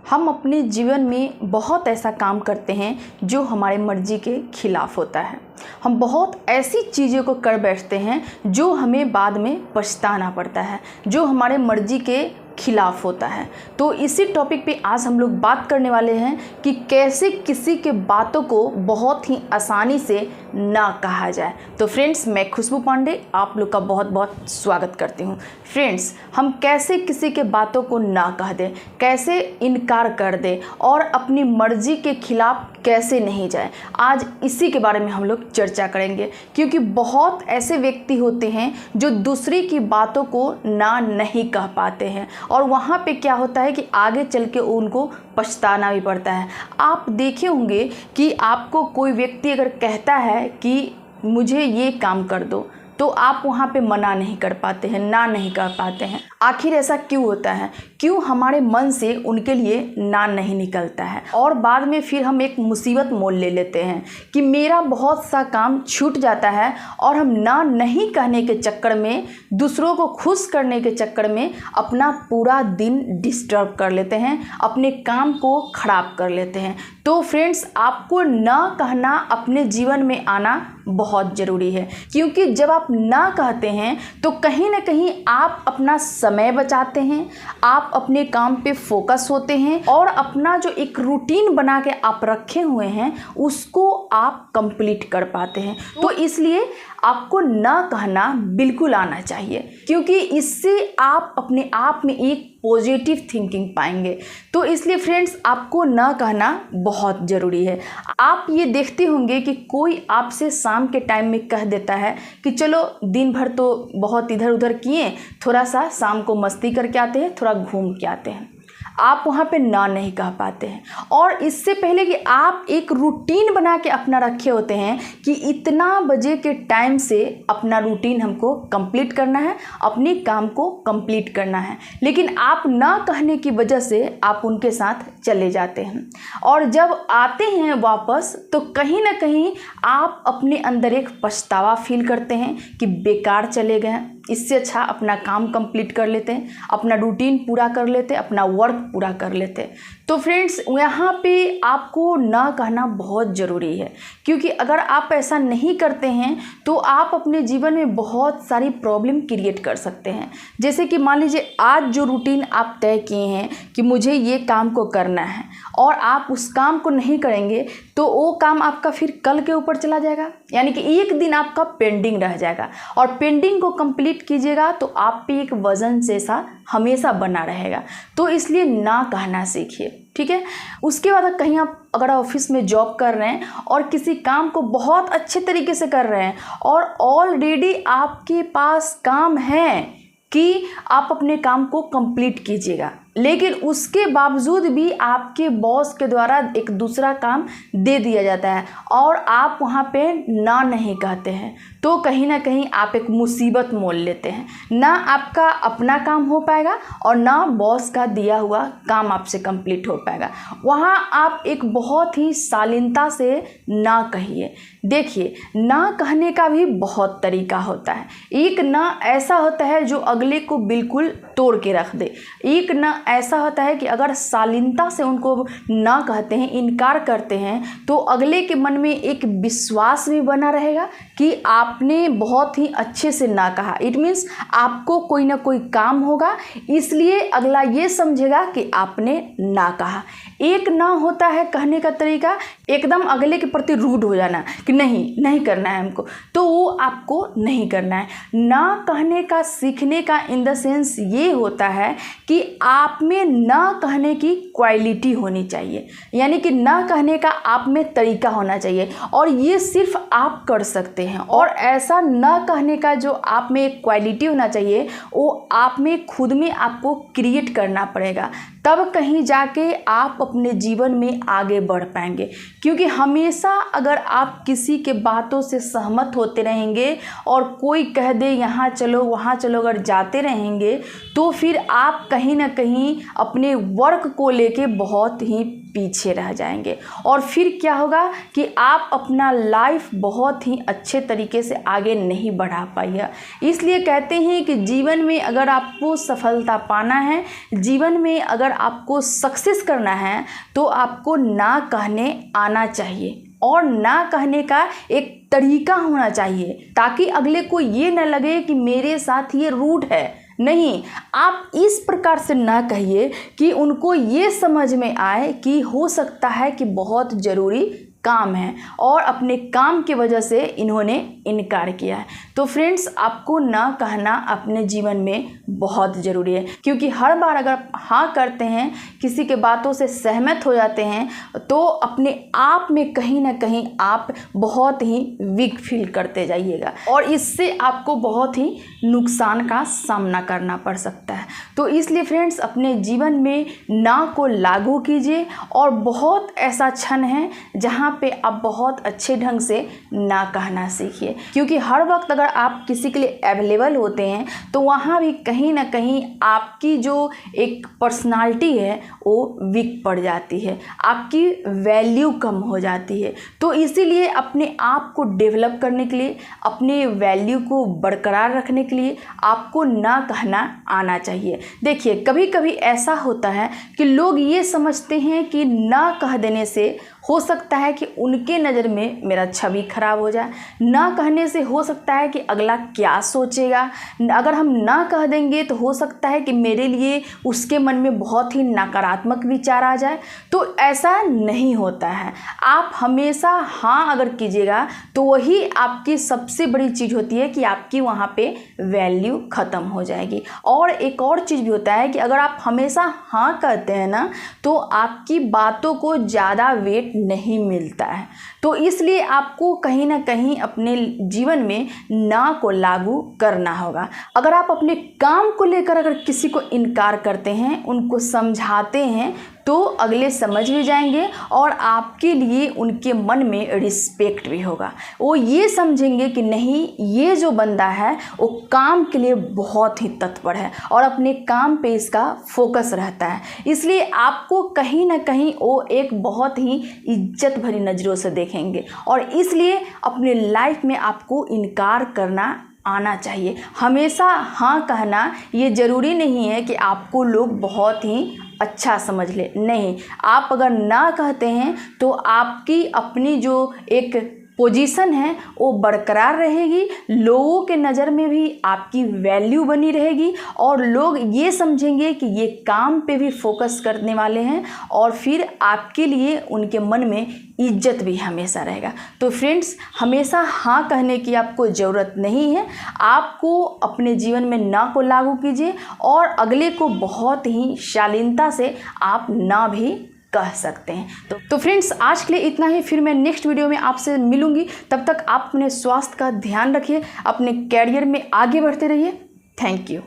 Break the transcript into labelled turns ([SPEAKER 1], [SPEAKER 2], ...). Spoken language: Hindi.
[SPEAKER 1] हम अपने जीवन में बहुत ऐसा काम करते हैं जो हमारे मर्जी के खिलाफ होता है। हम बहुत ऐसी चीज़ों को कर बैठते हैं जो हमें बाद में पछताना पड़ता है, जो हमारे मर्जी के खिलाफ होता है। तो इसी टॉपिक पे आज हम लोग बात करने वाले हैं कि कैसे किसी के बातों को बहुत ही आसानी से ना कहा जाए। तो फ्रेंड्स, मैं खुशबू पांडे आप लोग का बहुत बहुत स्वागत करती हूँ। फ्रेंड्स, हम कैसे किसी के बातों को ना कह दें, कैसे इनकार कर दें और अपनी मर्जी के खिलाफ कैसे नहीं जाए, आज इसी के बारे में हम लोग चर्चा करेंगे। क्योंकि बहुत ऐसे व्यक्ति होते हैं जो दूसरे की बातों को ना नहीं कह पाते हैं और वहाँ पे क्या होता है कि आगे चल के उनको पछताना भी पड़ता है। आप देखे होंगे कि आपको कोई व्यक्ति अगर कहता है कि मुझे ये काम कर दो, तो आप वहाँ पे मना नहीं कर पाते हैं, ना नहीं कर पाते हैं। आखिर ऐसा क्यों होता है? क्यों हमारे मन से उनके लिए ना नहीं निकलता है और बाद में फिर हम एक मुसीबत मोल ले लेते हैं कि मेरा बहुत सा काम छूट जाता है और हम ना नहीं कहने के चक्कर में, दूसरों को खुश करने के चक्कर में अपना पूरा दिन डिस्टर्ब कर लेते हैं, अपने काम को खराब कर लेते हैं। तो फ्रेंड्स, आपको ना कहना अपने जीवन में आना बहुत ज़रूरी है। क्योंकि जब आप ना कहते हैं तो कहीं ना कहीं आप अपना समय बचाते हैं, आप अपने काम पे फोकस होते हैं और अपना जो एक रूटीन बना के आप रखे हुए हैं उसको आप कंप्लीट कर पाते हैं। तो इसलिए आपको ना कहना बिल्कुल आना चाहिए, क्योंकि इससे आप अपने आप में एक पॉजिटिव थिंकिंग पाएंगे। तो इसलिए फ्रेंड्स, आपको ना कहना बहुत ज़रूरी है। आप ये देखते होंगे कि कोई आपसे शाम के टाइम में कह देता है कि चलो दिन भर तो बहुत इधर उधर किए, थोड़ा सा शाम को मस्ती करके आते हैं, थोड़ा घूम के आते हैं। आप वहाँ पे ना नहीं कह पाते हैं और इससे पहले कि आप एक रूटीन बना के अपना रखे होते हैं कि इतना बजे के टाइम से अपना रूटीन हमको कंप्लीट करना है, अपने काम को कंप्लीट करना है, लेकिन आप ना कहने की वजह से आप उनके साथ चले जाते हैं और जब आते हैं वापस तो कहीं ना कहीं आप अपने अंदर एक पछतावा फील करते हैं कि बेकार चले गए, इससे अच्छा अपना काम कंप्लीट कर लेते हैं, अपना रूटीन पूरा कर लेते हैं, अपना वर्क पूरा कर लेते हैं। तो फ्रेंड्स, यहाँ पे आपको ना कहना बहुत ज़रूरी है, क्योंकि अगर आप ऐसा नहीं करते हैं तो आप अपने जीवन में बहुत सारी प्रॉब्लम क्रिएट कर सकते हैं। जैसे कि मान लीजिए आज जो रूटीन आप तय किए हैं कि मुझे ये काम को करना है और आप उस काम को नहीं करेंगे तो वो काम आपका फिर कल के ऊपर चला जाएगा, यानी कि एक दिन आपका पेंडिंग रह जाएगा और पेंडिंग को कंप्लीट कीजिएगा तो आप पे एक वजन जैसा हमेशा बना रहेगा। तो इसलिए ना कहना सीखिए, ठीक है। उसके बाद कहीं आप अगर ऑफिस में जॉब कर रहे हैं और किसी काम को बहुत अच्छे तरीके से कर रहे हैं और ऑलरेडी आपके पास काम है कि आप अपने काम को कंप्लीट कीजिएगा, लेकिन उसके बावजूद भी आपके बॉस के द्वारा एक दूसरा काम दे दिया जाता है और आप वहाँ पे ना नहीं कहते हैं, तो कहीं ना कहीं आप एक मुसीबत मोल लेते हैं। ना आपका अपना काम हो पाएगा और ना बॉस का दिया हुआ काम आपसे कंप्लीट हो पाएगा। वहाँ आप एक बहुत ही शालीनता से ना कहिए। देखिए, ना कहने का भी बहुत तरीका होता है। एक ना ऐसा होता है जो अगले को बिल्कुल तोड़ के रख दे, एक ना ऐसा होता है कि अगर शालीनता से उनको ना कहते हैं, इनकार करते हैं, तो अगले के मन में एक विश्वास भी बना रहेगा कि आपने बहुत ही अच्छे से ना कहा। इट मीन्स आपको कोई ना कोई काम होगा, इसलिए अगला ये समझेगा कि आपने ना कहा। एक ना होता है कहने का तरीका एकदम अगले के प्रति रूड हो जाना कि नहीं करना है हमको, तो वो आपको नहीं करना है। ना कहने का सीखने का इन द सेंस ये होता है कि आप में ना कहने की क्वालिटी होनी चाहिए, यानी कि ना कहने का आप में तरीका होना चाहिए और ये सिर्फ आप कर सकते हैं। और ऐसा ना कहने का जो आप में एक क्वालिटी होना चाहिए वो आप में खुद में आपको क्रिएट करना पड़ेगा, तब कहीं जाके आप अपने जीवन में आगे बढ़ पाएंगे। क्योंकि हमेशा अगर आप किसी के बातों से सहमत होते रहेंगे और कोई कह दे यहाँ चलो वहाँ चलो अगर जाते रहेंगे तो फिर आप कहीं ना कहीं अपने वर्क को लेके बहुत ही पीछे रह जाएंगे। और फिर क्या होगा कि आप अपना लाइफ बहुत ही अच्छे तरीके से आगे नहीं बढ़ा पाइए। इसलिए कहते हैं कि जीवन में अगर आपको सफलता पाना है, जीवन में अगर आपको सक्सेस करना है, तो आपको ना कहने आना चाहिए और ना कहने का एक तरीका होना चाहिए, ताकि अगले को ये न लगे कि मेरे साथ ये रूड है। नहीं, आप इस प्रकार से ना कहिए कि उनको ये समझ में आए कि हो सकता है कि बहुत ज़रूरी काम है और अपने काम की वजह से इन्होंने इनकार किया है। तो फ्रेंड्स, आपको ना कहना अपने जीवन में बहुत ज़रूरी है, क्योंकि हर बार अगर हाँ करते हैं, किसी के बातों से सहमत हो जाते हैं, तो अपने आप में कहीं ना कहीं आप बहुत ही वीक फील करते जाइएगा और इससे आपको बहुत ही नुकसान का सामना करना पड़ सकता है। तो इसलिए फ्रेंड्स, अपने जीवन में ना को लागू कीजिए और बहुत ऐसा क्षण है जहाँ पे आप बहुत अच्छे ढंग से ना कहना सीखिए, क्योंकि हर वक्त अगर आप किसी के लिए अवेलेबल होते हैं तो वहाँ भी कहीं ना कहीं आपकी जो एक पर्सनालिटी है वो वीक पड़ जाती है, आपकी वैल्यू कम हो जाती है। तो इसीलिए अपने आप को डेवलप करने के लिए, अपने वैल्यू को बरकरार रखने के लिए आपको ना कहना आना चाहिए। देखिए, कभी कभी ऐसा होता है कि लोग ये समझते हैं कि ना कह देने से हो सकता है कि उनके नज़र में मेरा छवि खराब हो जाए, ना कहने से हो सकता है कि अगला क्या सोचेगा, अगर हम ना कह देंगे तो हो सकता है कि मेरे लिए उसके मन में बहुत ही नकारात्मक विचार आ जाए। तो ऐसा नहीं होता है। आप हमेशा हाँ अगर कीजिएगा तो वही आपकी सबसे बड़ी चीज़ होती है कि आपकी वहाँ पे वैल्यू ख़त्म हो जाएगी। और एक और चीज़ भी होता है कि अगर आप हमेशा हाँ कहते हैं ना, तो आपकी बातों को ज़्यादा वेट नहीं मिलता है। तो इसलिए आपको कहीं ना कहीं अपने जीवन में ना को लागू करना होगा। अगर आप अपने काम को लेकर अगर किसी को इनकार करते हैं, उनको समझाते हैं, तो अगले समझ भी जाएंगे और आपके लिए उनके मन में रिस्पेक्ट भी होगा। वो ये समझेंगे कि नहीं, ये जो बंदा है वो काम के लिए बहुत ही तत्पर है और अपने काम पे इसका फोकस रहता है। इसलिए आपको कहीं ना कहीं वो एक बहुत ही इज्जत भरी नज़रों से देखेंगे और इसलिए अपने लाइफ में आपको इनकार करना आना चाहिए। हमेशा हाँ कहना ये ज़रूरी नहीं है कि आपको लोग बहुत ही अच्छा समझ ले। नहीं, आप अगर ना कहते हैं तो आपकी अपनी जो एक पोजीशन है वो बरकरार रहेगी, लोगों के नज़र में भी आपकी वैल्यू बनी रहेगी और लोग ये समझेंगे कि ये काम पे भी फोकस करने वाले हैं और फिर आपके लिए उनके मन में इज्जत भी हमेशा रहेगा। तो फ्रेंड्स, हमेशा हाँ कहने की आपको ज़रूरत नहीं है। आपको अपने जीवन में ना को लागू कीजिए और अगले को बहुत ही शालीनता से आप ना भी कह सकते हैं। तो फ्रेंड्स, आज के लिए इतना ही। फिर मैं नेक्स्ट वीडियो में आपसे मिलूंगी। तब तक आप अपने स्वास्थ्य का ध्यान रखिए, अपने कैरियर में आगे बढ़ते रहिए। Thank you.